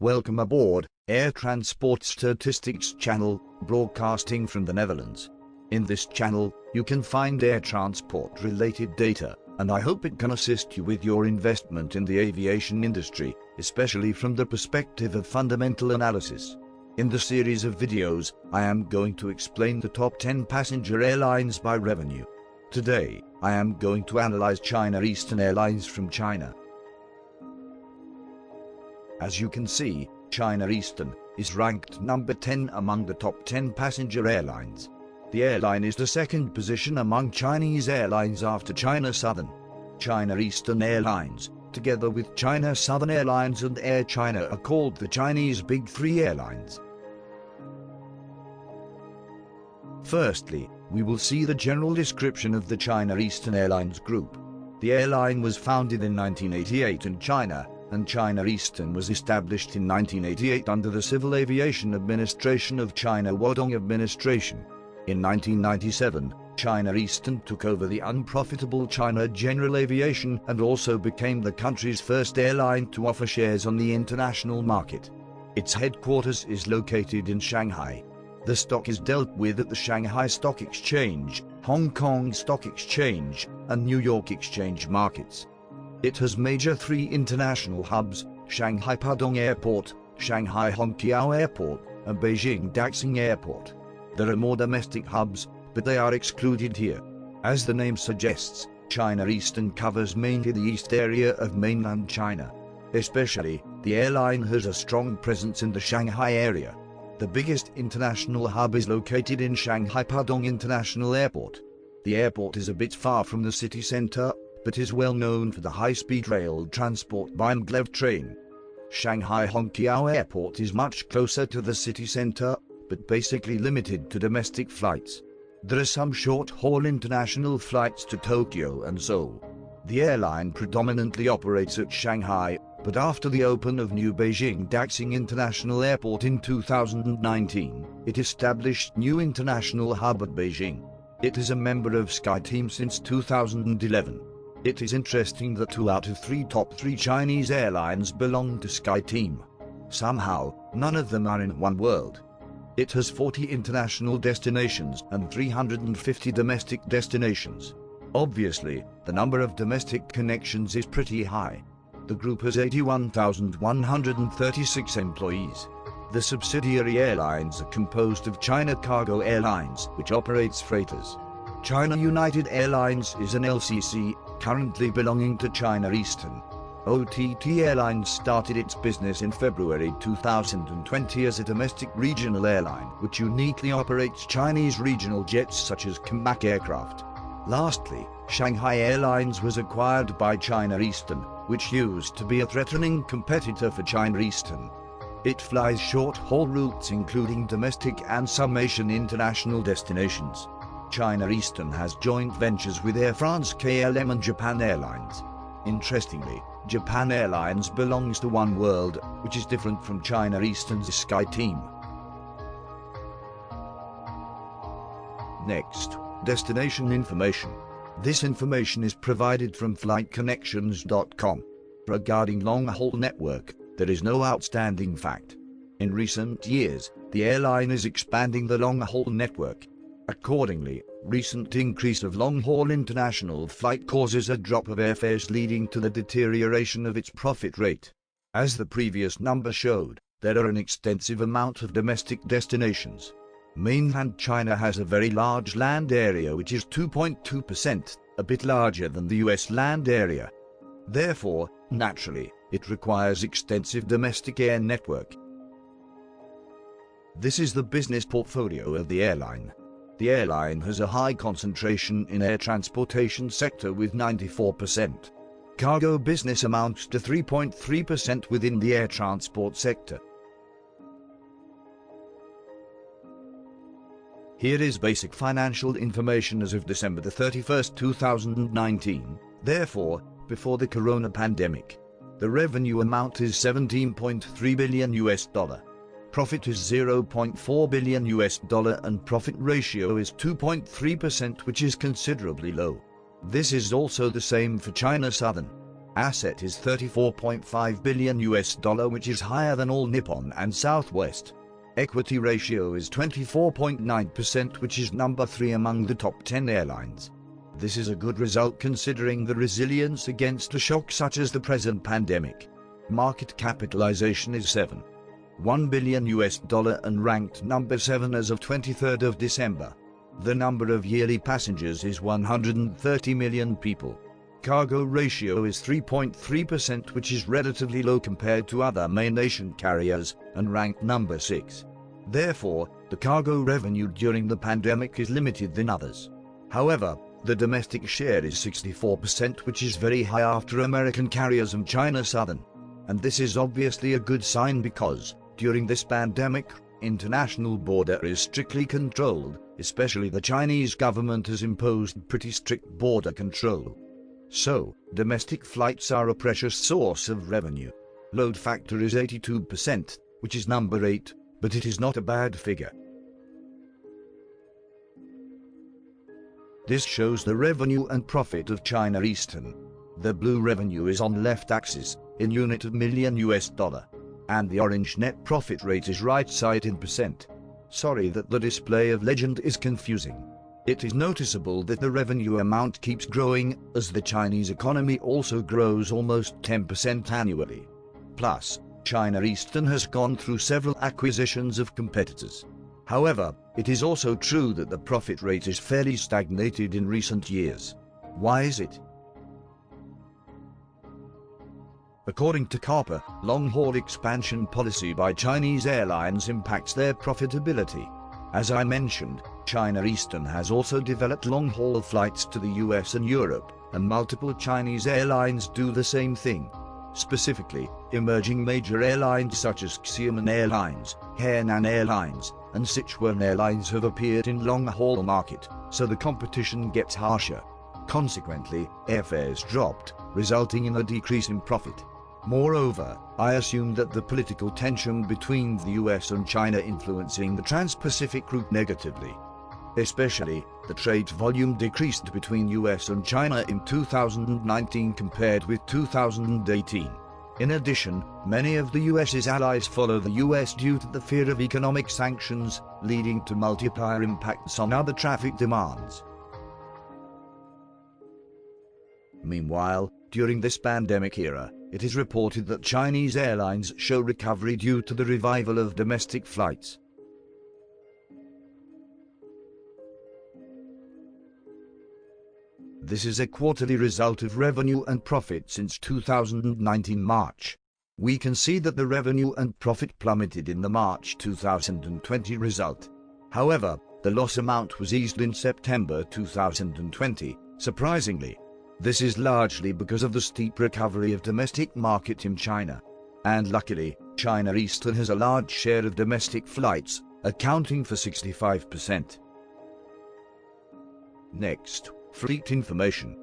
Welcome aboard, Air Transport Statistics Channel, broadcasting from the Netherlands. In this channel, you can find air transport related data, and I hope it can assist you with your investment in the aviation industry, especially from the perspective of fundamental analysis. In the series of videos, I am going to explain the top 10 passenger airlines by revenue. Today, I am going to analyze China Eastern Airlines from China. As you can see, China Eastern is ranked number 10 among the top 10 passenger airlines. The airline is the second position among Chinese airlines after China Southern. China Eastern Airlines, together with China Southern Airlines and Air China, are called the Chinese Big Three airlines. Firstly, we will see the general description of the China Eastern Airlines Group. The airline was founded in 1988 in China, and China Eastern was established in 1988 under the Civil Aviation Administration of China Wadong Administration. In 1997, China Eastern took over the unprofitable China General Aviation and also became the country's first airline to offer shares on the international market. Its headquarters is located in Shanghai. The stock is dealt with at the Shanghai Stock Exchange, Hong Kong Stock Exchange, and New York Exchange markets. It has major three international hubs: Shanghai Pudong Airport, Shanghai Hongqiao Airport, and Beijing Daxing Airport. There are more domestic hubs, but they are excluded here. As the name suggests, China Eastern covers mainly the east area of mainland China. Especially, the airline has a strong presence in the Shanghai area. The biggest international hub is located in Shanghai Pudong International Airport. The airport is a bit far from the city center, but is well known for the high-speed rail transport by maglev train. Shanghai Hongqiao Airport is much closer to the city center, but basically limited to domestic flights. There are some short-haul international flights to Tokyo and Seoul. The airline predominantly operates at Shanghai, but after the open of new Beijing Daxing International Airport in 2019, it established new international hub at Beijing. It is a member of SkyTeam since 2011. It is interesting that 2 out of 3 top 3 Chinese airlines belong to SkyTeam. Somehow, none of them are in One World. It has 40 international destinations and 350 domestic destinations. Obviously, the number of domestic connections is pretty high. The group has 81,136 employees. The subsidiary airlines are composed of China Cargo Airlines, which operates freighters. China United Airlines is an LCC, currently belonging to China Eastern. OTT Airlines started its business in February 2020 as a domestic regional airline, which uniquely operates Chinese regional jets such as COMAC aircraft. Lastly, Shanghai Airlines was acquired by China Eastern, which used to be a threatening competitor for China Eastern. It flies short-haul routes including domestic and some Asian international destinations. China Eastern has joint ventures with Air France KLM and Japan Airlines. Interestingly, Japan Airlines belongs to One World, which is different from China Eastern's SkyTeam. Next, destination information. This information is provided from flightconnections.com. Regarding long-haul network, there is no outstanding fact. In recent years, the airline is expanding the long-haul network. Accordingly, recent increase of long-haul international flight causes a drop of airfares, leading to the deterioration of its profit rate. As the previous number showed, there are an extensive amount of domestic destinations. Mainland China has a very large land area, which is 2.2%, a bit larger than the US land area. Therefore, naturally, it requires extensive domestic air network. This is the business portfolio of the airline. The airline has a high concentration in air transportation sector with 94%. Cargo business amounts to 3.3% within the air transport sector. Here is basic financial information as of December 31st, 2019, therefore, before the corona pandemic. The revenue amount is $17.3 billion. Profit is $0.4 billion and profit ratio is 2.3%, which is considerably low. This is also the same for China Southern. asset is $34.5 billion, which is higher than all Nippon and Southwest. Equity ratio is 24.9%, which is number 3 among the top 10 airlines. This is a good result considering the resilience against a shock such as the present pandemic. Market capitalization is $7.1 billion and ranked number 7 as of 23rd of December. The number of yearly passengers is 130 million people. Cargo ratio is 3.3%, which is relatively low compared to other main nation carriers, and ranked number 6. Therefore, the cargo revenue during the pandemic is limited than others. However, the domestic share is 64%, which is very high after American carriers and China Southern. And this is obviously a good sign because, during this pandemic, international border is strictly controlled, especially the Chinese government has imposed pretty strict border control. So, domestic flights are a precious source of revenue. Load factor is 82%, which is number 8, but it is not a bad figure. This shows the revenue and profit of China Eastern. The blue revenue is on left axis, in unit of million $, and the orange net profit rate is right side in percent. Sorry that the display of legend is confusing. It is noticeable that the revenue amount keeps growing, as the Chinese economy also grows almost 10% annually. Plus, China Eastern has gone through several acquisitions of competitors. However, it is also true that the profit rate is fairly stagnated in recent years. Why is it? According to CAPA, long-haul expansion policy by Chinese airlines impacts their profitability. As I mentioned, China Eastern has also developed long-haul flights to the US and Europe, and multiple Chinese airlines do the same thing. Specifically, emerging major airlines such as Xiamen Airlines, Hainan Airlines, and Sichuan Airlines have appeared in long-haul market, so the competition gets harsher. Consequently, airfares dropped, resulting in a decrease in profit. Moreover, I assume that the political tension between the US and China influencing the Trans-Pacific route negatively. Especially, the trade volume decreased between US and China in 2019 compared with 2018. In addition, many of the US's allies follow the US due to the fear of economic sanctions, leading to multiplier impacts on other traffic demands. Meanwhile, during this pandemic era, it is reported that Chinese airlines show recovery due to the revival of domestic flights. This is a quarterly result of revenue and profit since 2019 March. We can see that the revenue and profit plummeted in the March 2020 result. However, the loss amount was eased in September 2020, surprisingly. This is largely because of the steep recovery of domestic market in China. And luckily, China Eastern has a large share of domestic flights, accounting for 65%. Next, fleet information.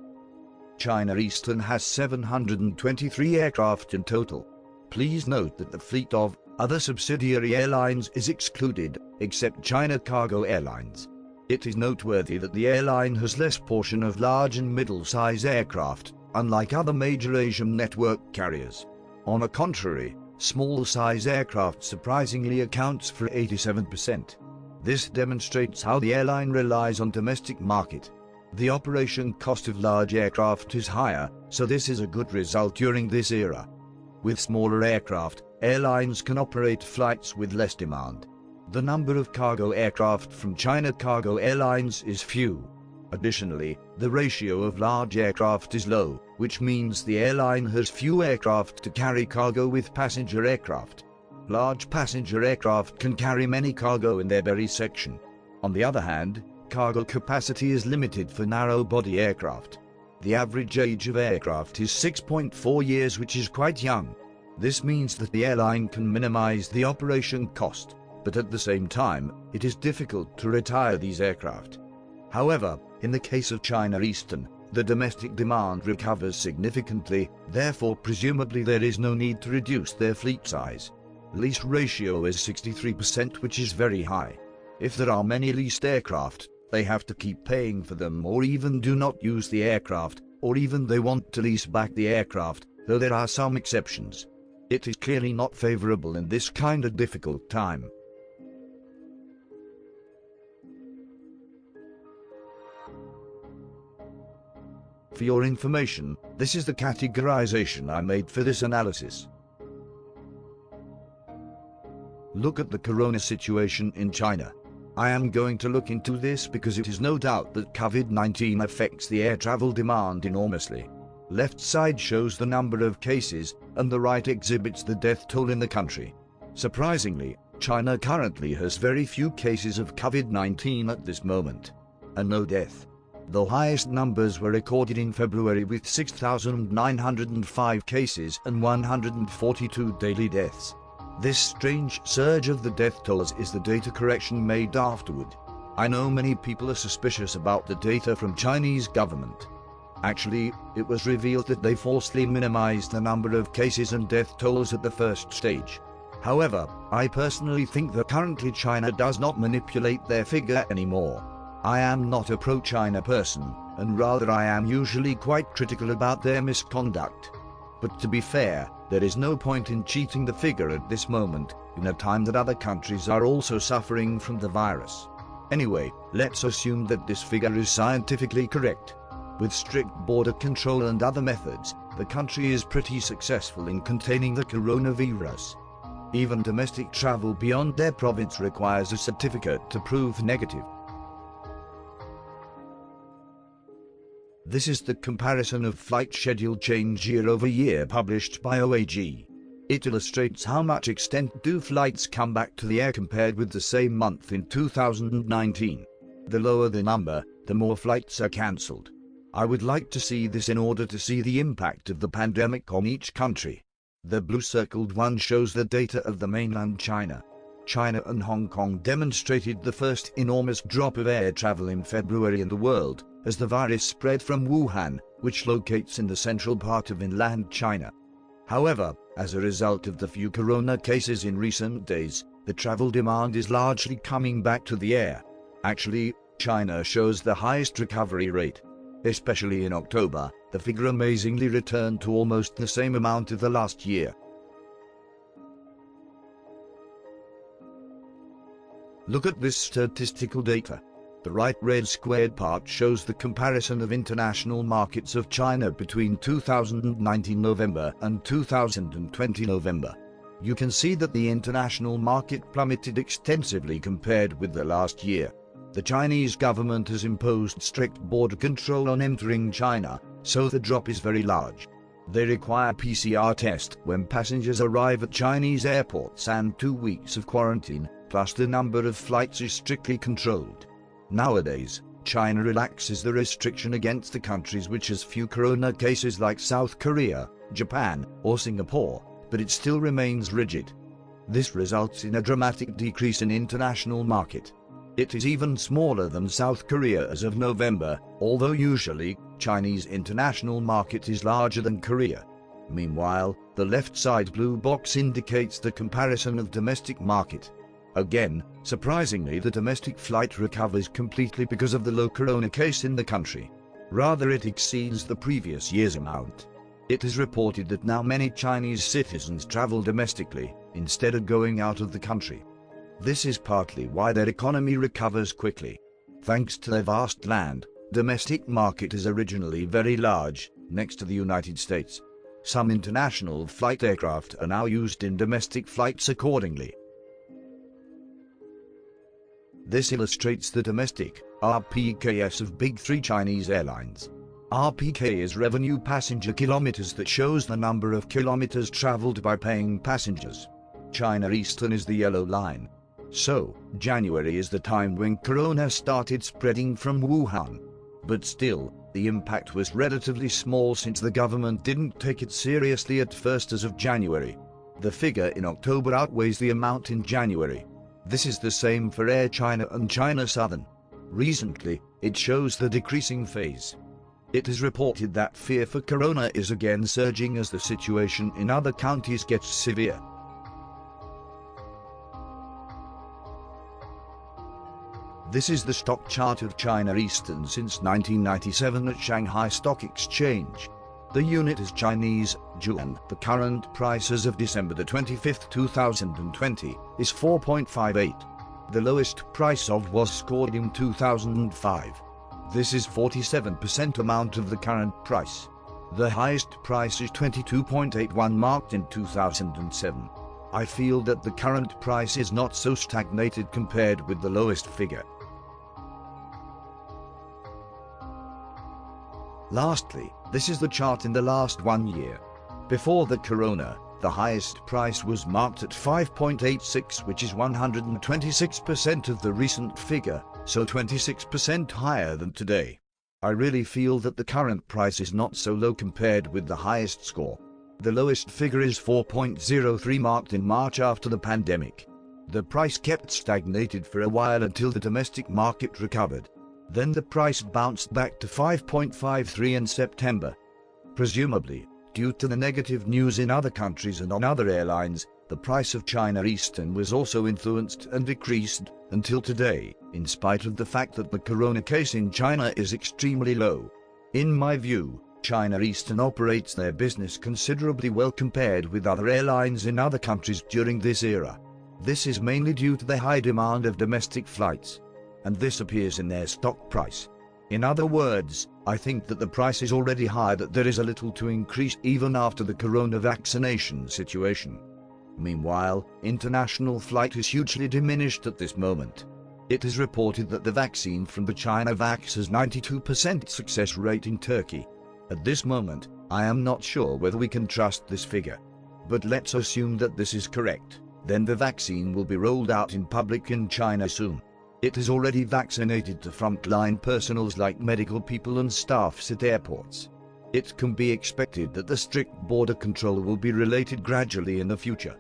China Eastern has 723 aircraft in total. Please note that the fleet of other subsidiary airlines is excluded, except China Cargo Airlines. It is noteworthy that the airline has less portion of large and middle-size aircraft, unlike other major Asian network carriers. On the contrary, small-size aircraft surprisingly accounts for 87%. This demonstrates how the airline relies on domestic market. The operation cost of large aircraft is higher, so this is a good result during this era. With smaller aircraft, airlines can operate flights with less demand. The number of cargo aircraft from China Cargo Airlines is few. Additionally, the ratio of large aircraft is low, which means the airline has few aircraft to carry cargo with passenger aircraft. Large passenger aircraft can carry many cargo in their belly section. On the other hand, cargo capacity is limited for narrow-body aircraft. The average age of aircraft is 6.4 years, which is quite young. This means that the airline can minimize the operation cost, but at the same time, it is difficult to retire these aircraft. However, in the case of China Eastern, the domestic demand recovers significantly, therefore presumably there is no need to reduce their fleet size. Lease ratio is 63%, which is very high. If there are many leased aircraft, they have to keep paying for them or even do not use the aircraft, or even they want to lease back the aircraft, though there are some exceptions. It is clearly not favorable in this kind of difficult time. For your information, this is the categorization I made for this analysis. Look at the corona situation in China. I am going to look into this because it is no doubt that COVID-19 affects the air travel demand enormously. Left side shows the number of cases, and the right exhibits the death toll in the country. Surprisingly, China currently has very few cases of COVID-19 at this moment, and no death. The highest numbers were recorded in February with 6,905 cases and 142 daily deaths. This strange surge of the death tolls is the data correction made afterward. I know many people are suspicious about the data from Chinese government. Actually, it was revealed that they falsely minimized the number of cases and death tolls at the first stage. However, I personally think that currently China does not manipulate their figure anymore. I am not a pro-China person, and rather I am usually quite critical about their misconduct. But to be fair, there is no point in cheating the figure at this moment, in a time that other countries are also suffering from the virus. Anyway, let's assume that this figure is scientifically correct. With strict border control and other methods, the country is pretty successful in containing the coronavirus. Even domestic travel beyond their province requires a certificate to prove negative. This is the comparison of flight schedule change year over year published by OAG. It illustrates how much extent do flights come back to the air compared with the same month in 2019. The lower the number, the more flights are cancelled. I would like to see this in order to see the impact of the pandemic on each country. The blue circled one shows the data of the mainland China. China and Hong Kong demonstrated the first enormous drop of air travel in February in the world, as the virus spread from Wuhan, which locates in the central part of inland China. However, as a result of the few corona cases in recent days, the travel demand is largely coming back to the air. Actually, China shows the highest recovery rate. Especially in October, the figure amazingly returned to almost the same amount of the last year. Look at this statistical data. The right red squared part shows the comparison of international markets of China between 2019 November and 2020 November. You can see that the international market plummeted extensively compared with the last year. The Chinese government has imposed strict border control on entering China, so the drop is very large. They require PCR test when passengers arrive at Chinese airports and 2 weeks of quarantine, plus the number of flights is strictly controlled. Nowadays, China relaxes the restriction against the countries which has few corona cases like South Korea, Japan, or Singapore, but it still remains rigid. This results in a dramatic decrease in international market. It is even smaller than South Korea as of November, although usually, Chinese international market is larger than Korea. Meanwhile, the left side blue box indicates the comparison of domestic market. Again, surprisingly, the domestic flight recovers completely because of the low corona case in the country. Rather, it exceeds the previous year's amount. It is reported that now many Chinese citizens travel domestically, instead of going out of the country. This is partly why their economy recovers quickly. Thanks to their vast land, domestic market is originally very large, next to the United States. Some international flight aircraft are now used in domestic flights accordingly. This illustrates the domestic RPKS of big three Chinese airlines. RPK is revenue passenger kilometers that shows the number of kilometers traveled by paying passengers. China Eastern is the yellow line. So, January is the time when corona started spreading from Wuhan. But still, the impact was relatively small since the government didn't take it seriously at first as of January. The figure in October outweighs the amount in January. This is the same for Air China and China Southern. Recently, it shows the decreasing phase. It is reported that fear for corona is again surging as the situation in other counties gets severe. This is the stock chart of China Eastern since 1997 at Shanghai Stock Exchange. The unit is Chinese yuan. The current price as of December the 25th, 2020 is 4.58. The lowest price of was scored in 2005. This is 47% amount of the current price. The highest price is 22.81 marked in 2007. I feel that the current price is not so stagnated compared with the lowest figure. Lastly, this is the chart in the last 1 year. Before the corona, the highest price was marked at 5.86, which is 126% of the recent figure, so 26% higher than today. I really feel that the current price is not so low compared with the highest score. The lowest figure is 4.03 marked in March after the pandemic. The price kept stagnated for a while until the domestic market recovered. Then the price bounced back to 5.53 in September. Presumably, due to the negative news in other countries and on other airlines, the price of China Eastern was also influenced and decreased until today, in spite of the fact that the corona case in China is extremely low. In my view, China Eastern operates their business considerably well compared with other airlines in other countries during this era. This is mainly due to the high demand of domestic flights, and this appears in their stock price. In other words, I think that the price is already high, that there is a little to increase even after the corona vaccination situation. Meanwhile, international flight is hugely diminished at this moment. It is reported that the vaccine from the China Vax has 92% success rate in Turkey. At this moment, I am not sure whether we can trust this figure. But let's assume that this is correct. Then the vaccine will be rolled out in public in China soon. It has already vaccinated the frontline personnels like medical people and staffs at airports. It can be expected that the strict border control will be related gradually in the future.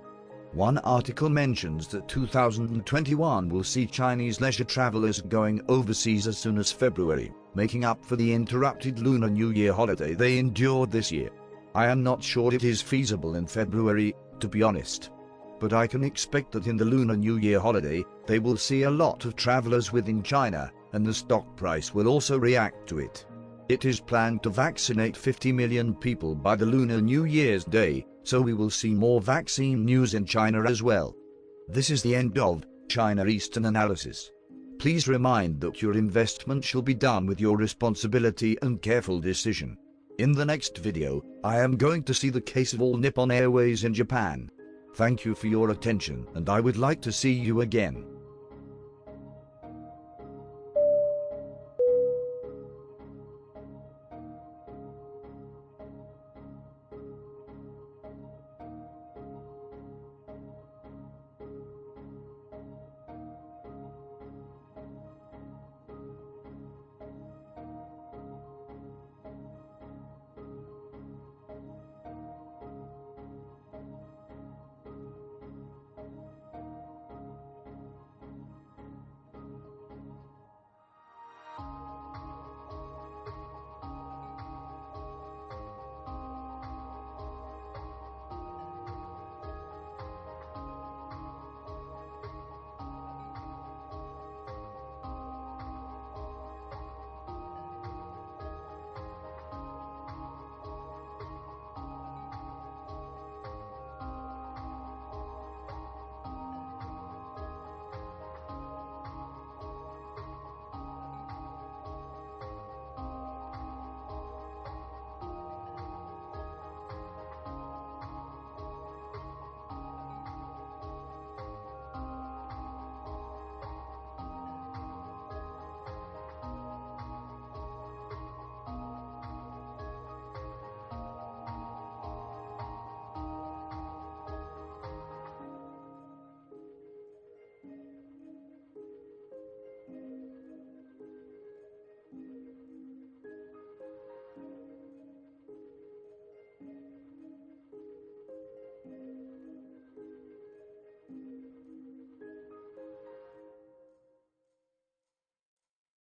One article mentions that 2021 will see Chinese leisure travelers going overseas as soon as February, making up for the interrupted Lunar New Year holiday they endured this year. I am not sure it is feasible in February, to be honest. But I can expect that in the Lunar New Year holiday, they will see a lot of travelers within China, and the stock price will also react to it. It is planned to vaccinate 50 million people by the Lunar New Year's Day, so we will see more vaccine news in China as well. This is the end of China Eastern analysis. Please remind that your investment shall be done with your responsibility and careful decision. In the next video, I am going to see the case of All Nippon Airways in Japan. Thank you for your attention, and I would like to see you again.